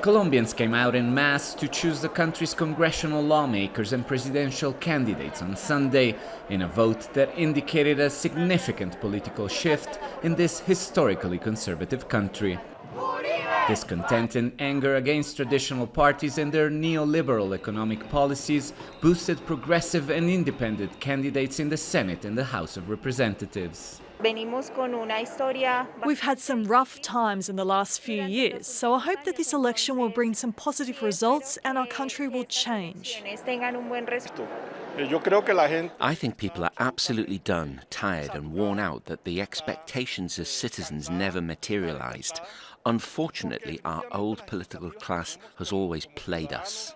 Colombians came out en masse to choose the country's congressional lawmakers and presidential candidates on Sunday in a vote that indicated a significant political shift in this historically conservative country. Discontent and anger against traditional parties and their neoliberal economic policies boosted progressive and independent candidates in the Senate and the House of Representatives. We've had some rough times in the last few years, so I hope that this election will bring some positive results and our country will change. I think people are absolutely done, tired and worn out that the expectations as citizens never materialised. Unfortunately, our old political class has always played us.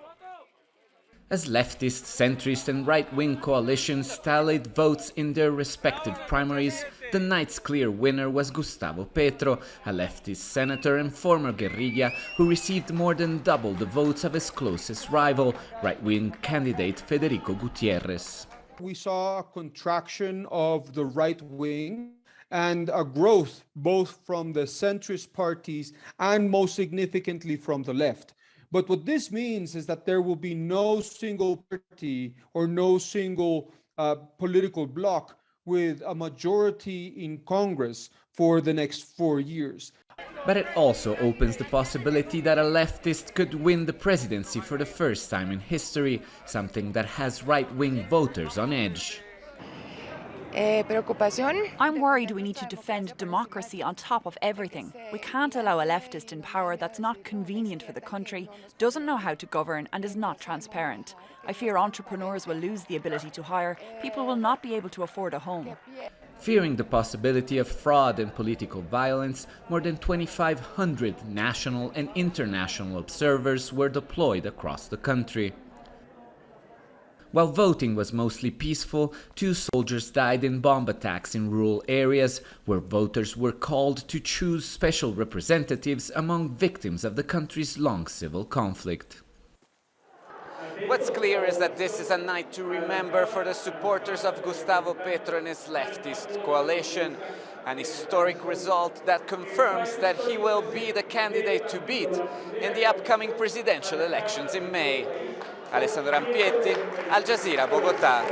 As leftist, centrist and right-wing coalitions tallied votes in their respective primaries, the night's clear winner was Gustavo Petro, a leftist senator and former guerrilla who received more than double the votes of his closest rival, right-wing candidate Federico Gutiérrez. We saw a contraction of the right wing and a growth both from the centrist parties and most significantly from the left. But what this means is that there will be no single party or no single political bloc with a majority in Congress for the next 4 years. But it also opens the possibility that a leftist could win the presidency for the first time in history, something that has right-wing voters on edge. I'm worried we need to defend democracy on top of everything. We can't allow a leftist in power that's not convenient for the country, doesn't know how to govern and is not transparent. I fear entrepreneurs will lose the ability to hire, people will not be able to afford a home. Fearing the possibility of fraud and political violence, more than 2,500 national and international observers were deployed across the country. While voting was mostly peaceful, 2 soldiers died in bomb attacks in rural areas, where voters were called to choose special representatives among victims of the country's long civil conflict. What's clear is that this is a night to remember for the supporters of Gustavo Petro and his leftist coalition. An historic result that confirms that he will be the candidate to beat in the upcoming presidential elections in May. Alessandro Rampietti, Al Jazeera, Bogota.